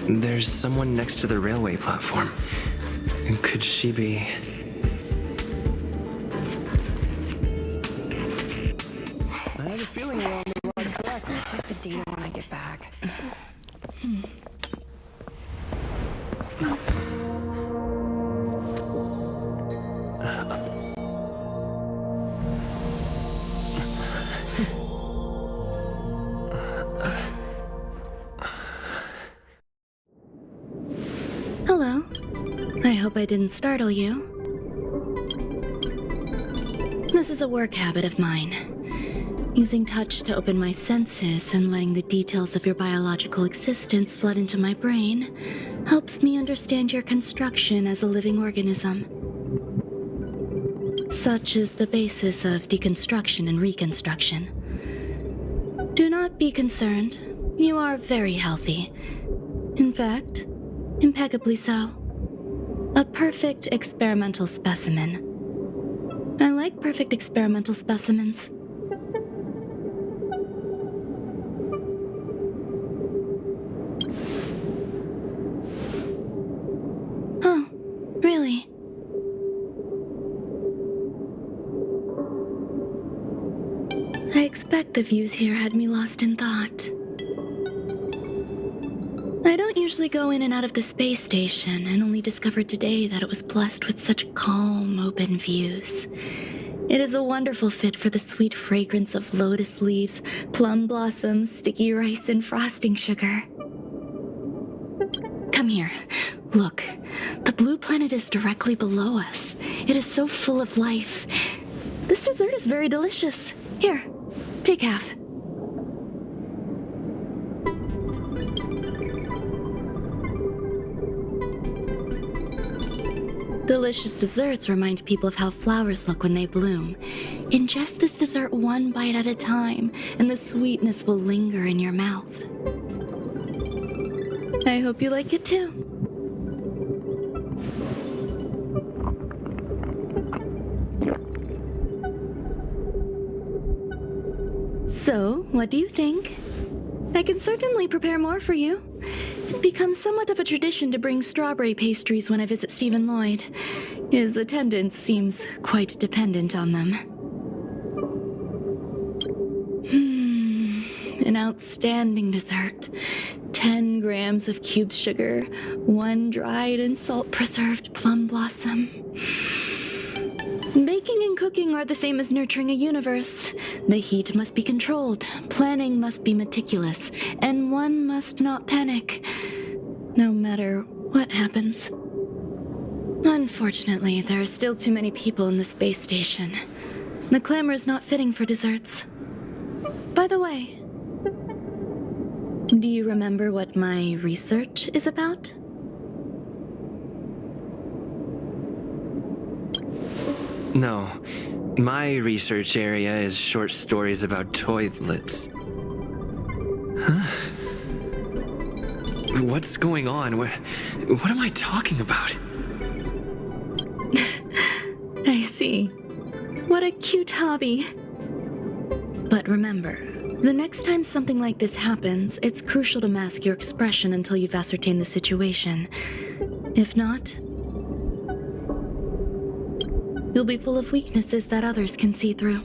There's someone next to the railway platform. Could she be... I had a feeling we're on the right track. I'll check the data when I get back. Hello. I hope I didn't startle you. This is a work habit of mine. Using touch to open my senses and letting the details of your biological existence flood into my brain helps me understand your construction as a living organism. Such is the basis of deconstruction and reconstruction. Do not be concerned. You are very healthy. In fact, impeccably so. A perfect experimental specimen. I like perfect experimental specimens. Oh, really? I expect the views here had me lost in thought. I don't usually go in and out of the space station, and only discovered today that it was blessed with such calm, open views. It is a wonderful fit for the sweet fragrance of lotus leaves, plum blossoms, sticky rice, and frosting sugar. Come here. Look, the blue planet is directly below us. It is so full of life. This dessert is very delicious. Here, take half. Delicious desserts remind people of how flowers look when they bloom. Ingest this dessert one bite at a time, and the sweetness will linger in your mouth. I hope you like it too. So, what do you think? I can certainly prepare more for you. It's become somewhat of a tradition to bring strawberry pastries when I visit Stephen Lloyd. His attendance seems quite dependent on them. An outstanding dessert. 10 grams of cubed sugar, 1 dried and salt-preserved plum blossom. Baking and cooking are the same as nurturing a universe. The heat must be controlled, planning must be meticulous, and one must not panic, no matter what happens. Unfortunately, there are still too many people in the space station. The clamor is not fitting for desserts. By the way, do you remember what my research is about? No. My research area is short stories about toilets. Huh? What's going on? What am I talking about? I see. What a cute hobby. But remember, the next time something like this happens, it's crucial to mask your expression until you've ascertained the situation. If not, you'll be full of weaknesses that others can see through.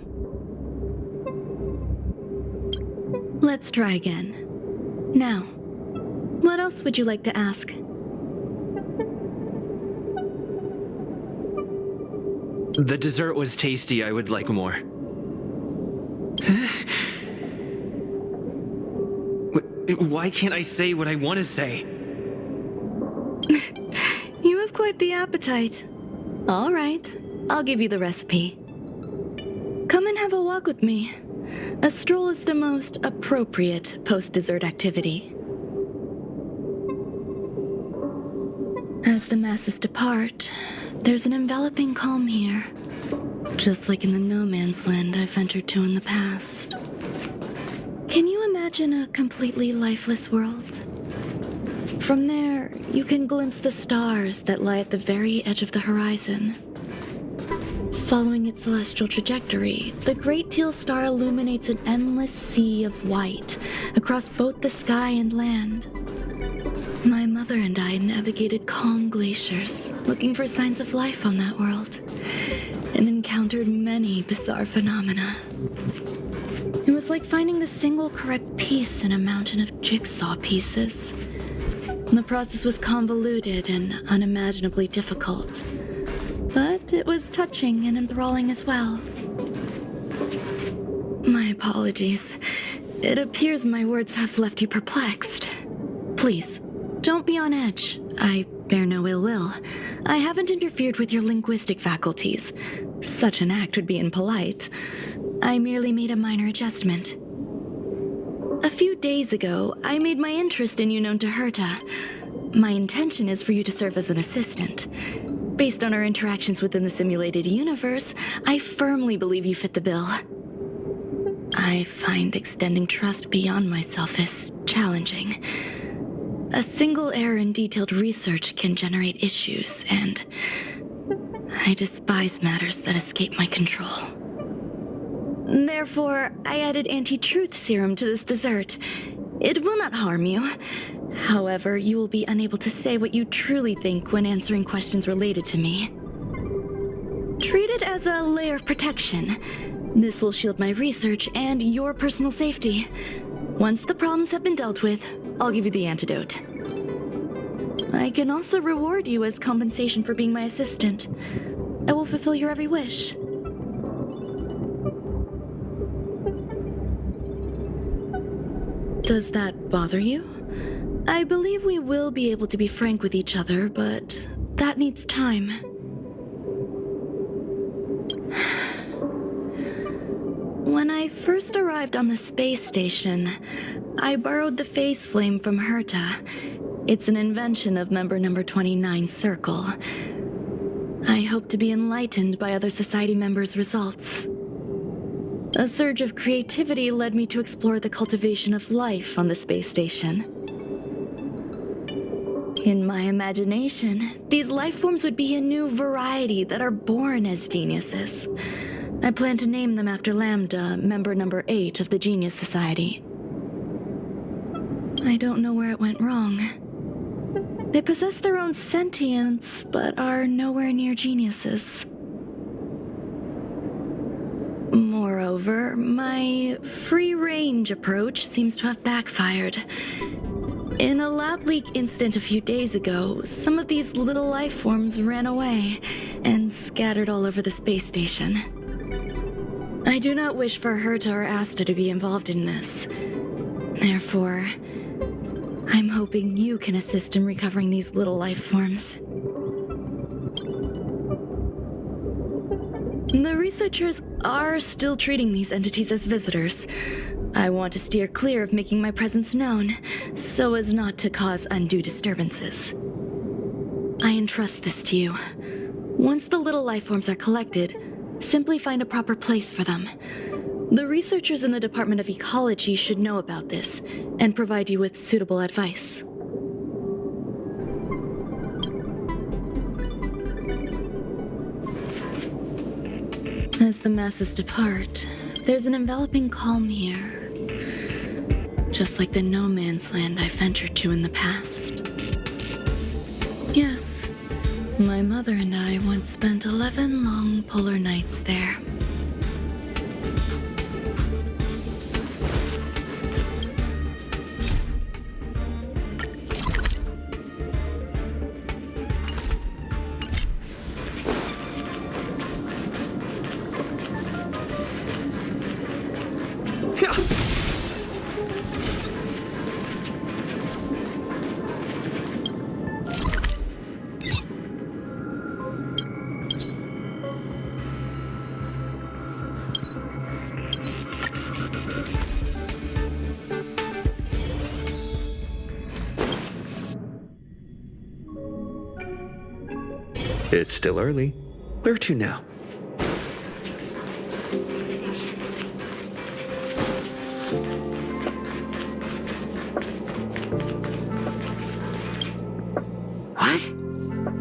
Let's try again. Now, what else would you like to ask? The dessert was tasty. I would like more. Why can't I say what I want to say? You have quite the appetite. All right, I'll give you the recipe. Come and have a walk with me. A stroll is the most appropriate post-dessert activity. As the masses depart, there's an enveloping calm here, just like in the no man's land I've ventured to in the past. Can you imagine a completely lifeless world? From there, you can glimpse the stars that lie at the very edge of the horizon. Following its celestial trajectory, the Great Teal Star illuminates an endless sea of white across both the sky and land. My mother and I navigated calm glaciers, looking for signs of life on that world, and encountered many bizarre phenomena. It was like finding the single correct piece in a mountain of jigsaw pieces. The process was convoluted and unimaginably difficult, but it was touching and enthralling as well. My apologies. It appears my words have left you perplexed. Please, don't be on edge. I bear no ill will. I haven't interfered with your linguistic faculties. Such an act would be impolite. I merely made a minor adjustment. A few days ago, I made my interest in you known to Herta. My intention is for you to serve as an assistant. Based on our interactions within the simulated universe, I firmly believe you fit the bill. I find extending trust beyond myself is challenging. A single error in detailed research can generate issues, and I despise matters that escape my control. Therefore, I added anti-truth serum to this dessert. It will not harm you. However, you will be unable to say what you truly think when answering questions related to me. Treat it as a layer of protection. This will shield my research and your personal safety. Once the problems have been dealt with, I'll give you the antidote. I can also reward you as compensation for being my assistant. I will fulfill your every wish. Does that bother you? I believe we will be able to be frank with each other, but that needs time. When I first arrived on the space station, I borrowed the phase flame from Herta. It's an invention of member number 29 Circle. I hope to be enlightened by other society members' results. A surge of creativity led me to explore the cultivation of life on the space station. In my imagination, these life forms would be a new variety that are born as geniuses. I plan to name them after Lambda, member number 8 of the Genius Society. I don't know where it went wrong. They possess their own sentience, but are nowhere near geniuses. Moreover, my free-range approach seems to have backfired. In a lab leak incident a few days ago, some of these little life forms ran away and scattered all over the space station. I do not wish for Herta or Asta to be involved in this. Therefore, I'm hoping you can assist in recovering these little life forms. The researchers are still treating these entities as visitors. I want to steer clear of making my presence known, so as not to cause undue disturbances. I entrust this to you. Once the little life forms are collected, simply find a proper place for them. The researchers in the Department of Ecology should know about this and provide you with suitable advice. As the masses depart, there's an enveloping calm here, just like the no man's land I ventured to in the past. Yes, my mother and I once spent 11 long polar nights there. It's still early. Where to now? What?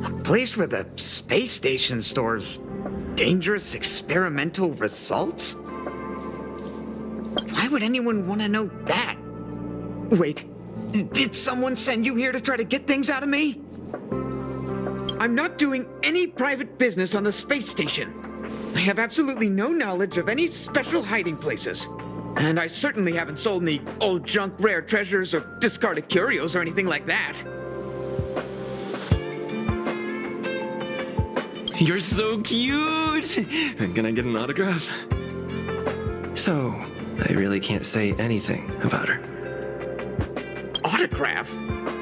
A place where the space station stores dangerous experimental results? Why would anyone want to know that? Wait, did someone send you here to try to get things out of me? I'm not doing any private business on the space station. I have absolutely no knowledge of any special hiding places. And I certainly haven't sold any old junk rare treasures or discarded curios or anything like that. You're so cute! Can I get an autograph? So, I really can't say anything about her. Autograph?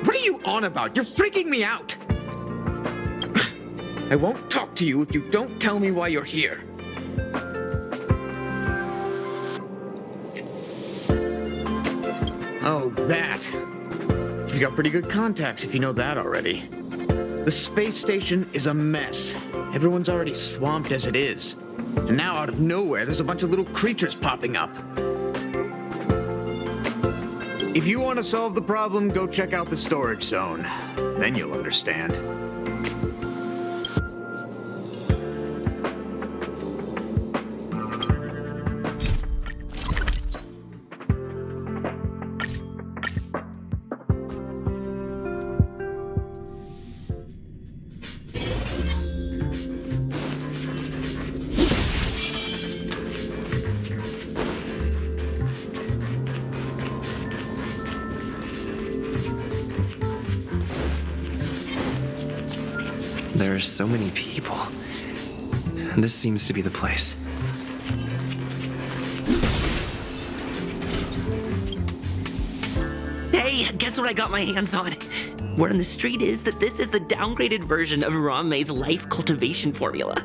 What are you on about? You're freaking me out! I won't talk to you if you don't tell me why you're here. Oh, that. You've got pretty good contacts if you know that already. The space station is a mess. Everyone's already swamped as it is. And now out of nowhere, there's a bunch of little creatures popping up. If you want to solve the problem, go check out the storage zone. Then you'll understand. There are so many people. This seems to be the place. Hey, guess what I got my hands on? Word on the street is that this is the downgraded version of Ron-May's life cultivation formula.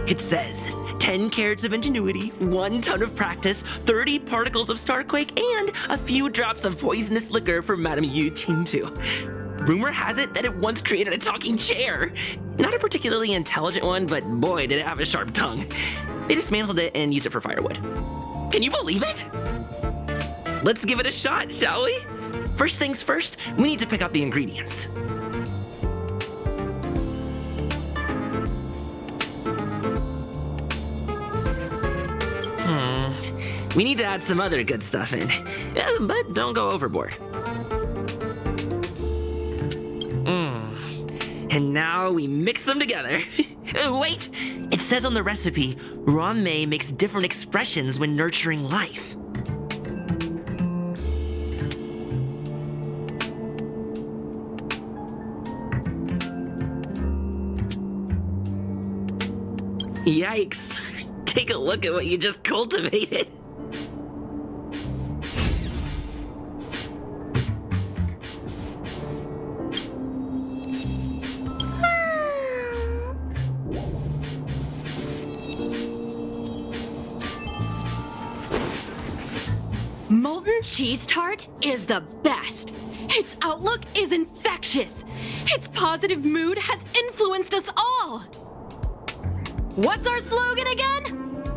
It says 10 carats of ingenuity, 1 ton of practice, 30 particles of starquake, and a few drops of poisonous liquor for Madame Yu Tintu. Rumor has it that it once created a talking chair. Not a particularly intelligent one, but boy, did it have a sharp tongue. They dismantled it and used it for firewood. Can you believe it? Let's give it a shot, shall we? First things first, we need to pick out the ingredients. We need to add some other good stuff in, but don't go overboard. And now we mix them together. Wait! It says on the recipe, Ron-May makes different expressions when nurturing life. Yikes! Take a look at what you just cultivated. Molten cheese tart is the best. Its outlook is infectious. Its positive mood has influenced us all. What's our slogan again?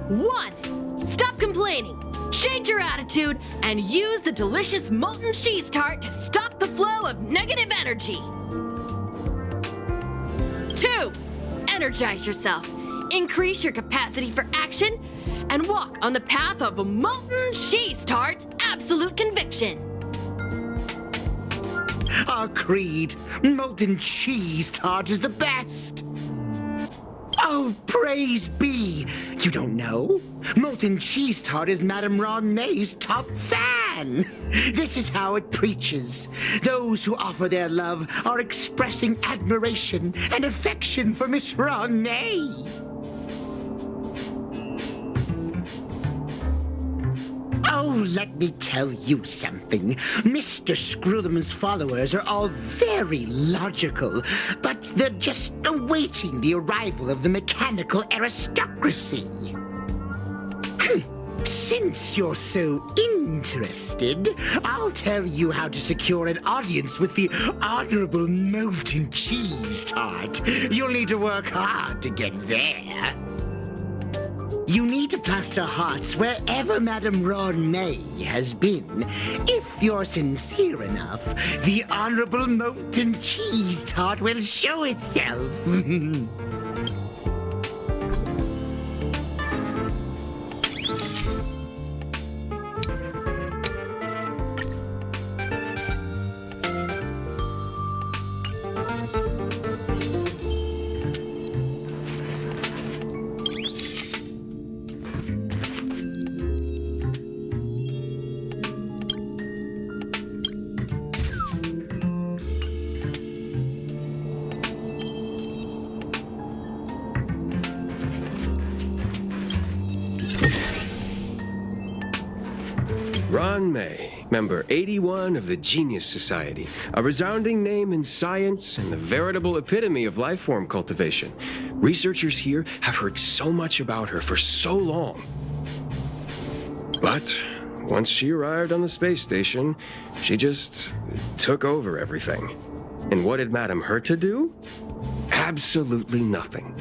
1. Stop complaining, change your attitude, and use the delicious molten cheese tart to stop the flow of negative energy. 2. Energize yourself, increase your capacity for action, and walk on the path of molten cheese tart's absolute conviction. Our creed, molten cheese tart is the best. Oh, praise be! You don't know? Molten cheese tart is Madame Ron-May's top fan. This is how it preaches. Those who offer their love are expressing admiration and affection for Miss Ron-May. Oh, let me tell you something. Mr. Screwthum's followers are all very logical, but they're just awaiting the arrival of the mechanical aristocracy. Since you're so interested, I'll tell you how to secure an audience with the Honorable Molten Cheese Tart. You'll need to work hard to get there. You need to plaster hearts wherever Madame Ron-May has been. If you're sincere enough, the Honorable Molten Cheese Tart will show itself. Ron May, member 81 of the Genius Society, a resounding name in science and the veritable epitome of life form cultivation. Researchers here have heard so much about her for so long. But once she arrived on the space station, she just took over everything. And what did Madame Herta do? Absolutely nothing.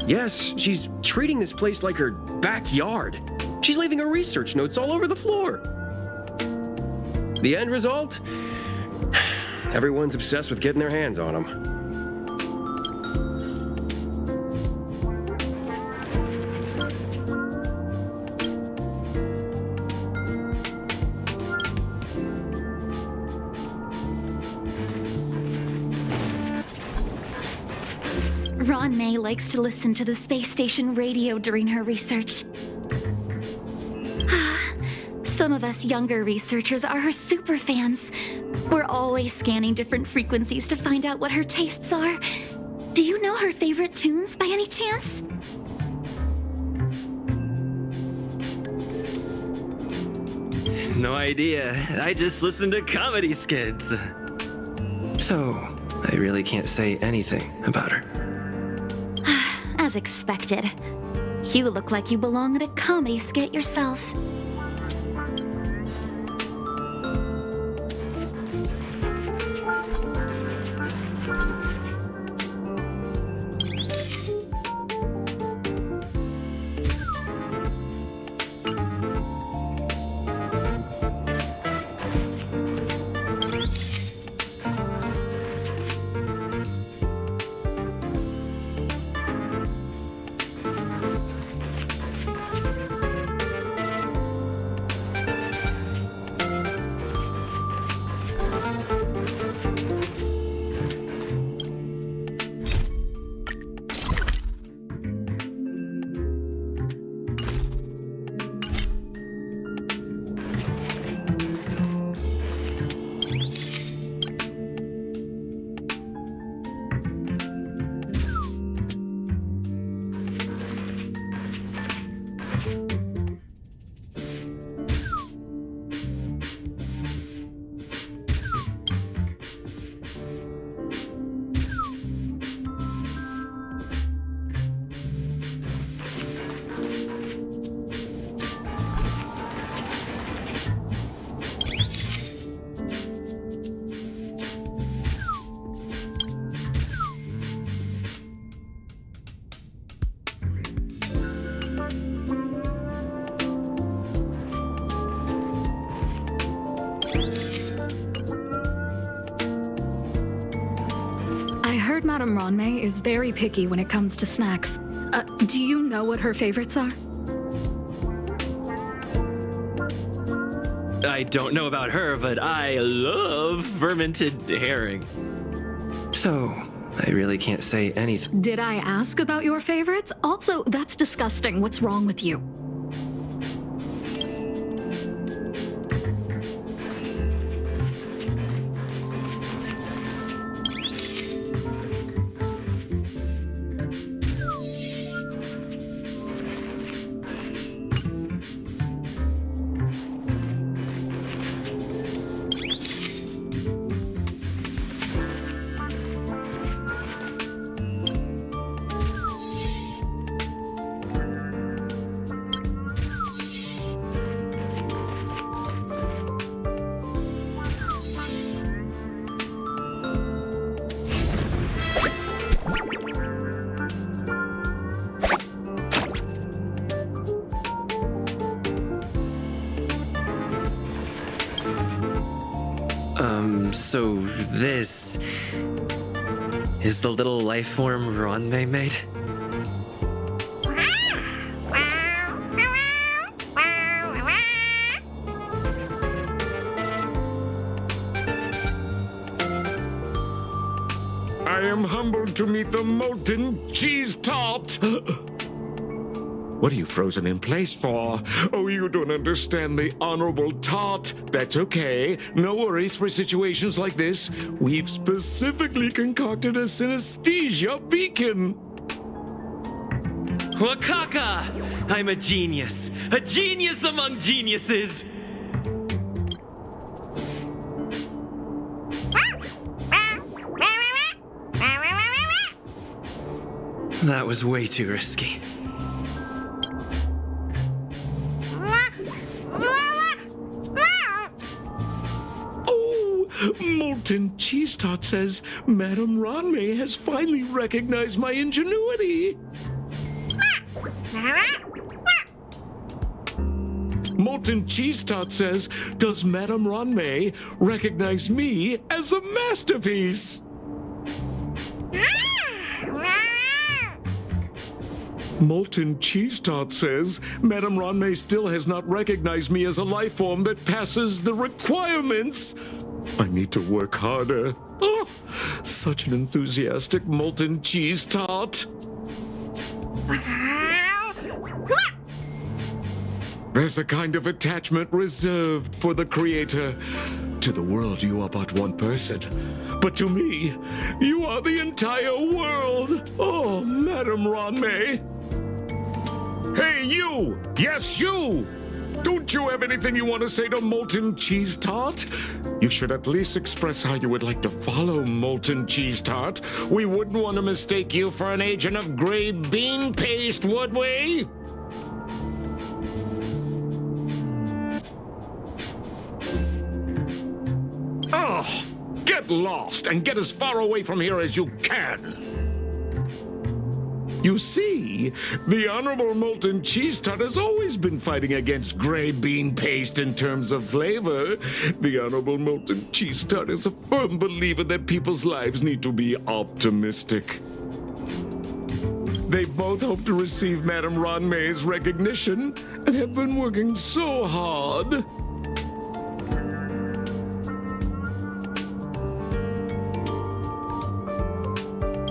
Yes, she's treating this place like her backyard. She's leaving her research notes all over the floor. The end result? Everyone's obsessed with getting their hands on them. Ron May likes to listen to the space station radio during her research. Some of us younger researchers are her super fans. We're always scanning different frequencies to find out what her tastes are. Do you know her favorite tunes by any chance? No idea. I just listen to comedy skits. So, I really can't say anything about her. As expected. You look like you belong in a comedy skit yourself. Madame Ronmay is very picky when it comes to snacks. Do you know what her favorites are? I don't know about her, but I love fermented herring. So, I really can't say anything. Did I ask about your favorites? Also, that's disgusting. What's wrong with you? So this is the little life form Ronmay made? I am humbled to meet the molten cheese tart. What are you frozen in place for? Oh, you don't understand the honorable tart. That's okay. No worries for situations like this. We've specifically concocted a synesthesia beacon. Wakaka! I'm a genius among geniuses! That was way too risky. Oh, Molten Cheese Tot says Madame Ranmei has finally recognized my ingenuity. Molten Cheese Tot says, does Madame Ranmei recognize me as a masterpiece? Molten Cheese Tot says, Madame Ranmei still has not recognized me as a life form that passes the requirements. I need to work harder. Oh, such an enthusiastic Molten Cheese Tot. There's a kind of attachment reserved for the creator. To the world, you are but one person. But to me, you are the entire world. Oh, Madame Ranmei. Hey, you! Yes, you! Don't you have anything you want to say to Molten Cheese Tot? You should at least express how you would like to follow Molten Cheese Tot. We wouldn't want to mistake you for an agent of gray bean paste, would we? Oh, get lost and get as far away from here as you can. You see, the Honorable Molten Cheese Tot has always been fighting against gray bean paste in terms of flavor. The Honorable Molten Cheese Tot is a firm believer that people's lives need to be optimistic. They both hope to receive Madame Ranmei's recognition and have been working so hard.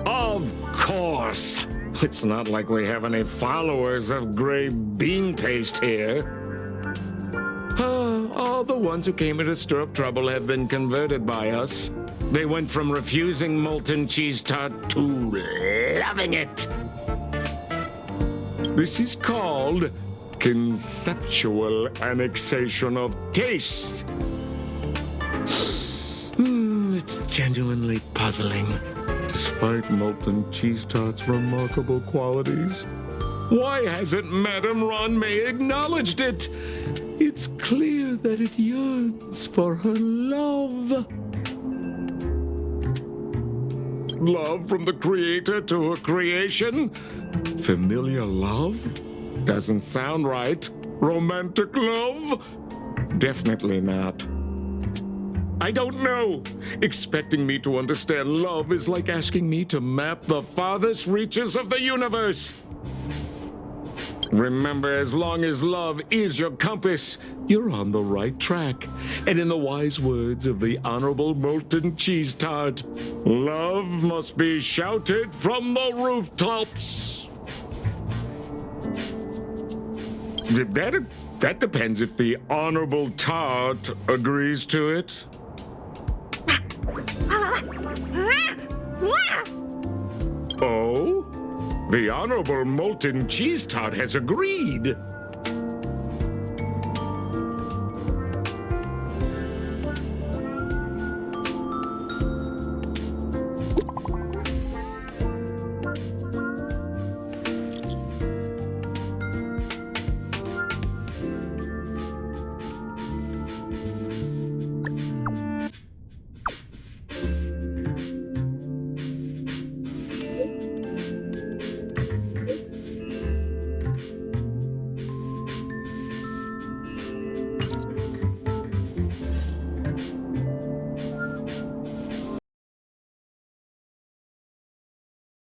Of course. It's not like we have any followers of gray bean paste here. All the ones who came here to stir up trouble have been converted by us. They went from refusing Molten Cheese Tot to loving it. This is called conceptual annexation of taste. It's genuinely puzzling. Despite Molten Cheese Tot's remarkable qualities, why hasn't Madame Ranmei acknowledged it? It's clear that it yearns for her love. Love from the creator to her creation? Familiar love? Doesn't sound right. Romantic love? Definitely not. I don't know. Expecting me to understand love is like asking me to map the farthest reaches of the universe. Remember, as long as love is your compass, you're on the right track. And in the wise words of the Honorable Molten Cheese Tot, love must be shouted from the rooftops. That depends if the Honorable Tot agrees to it. Oh? The Honorable Molten Cheese Tot has agreed.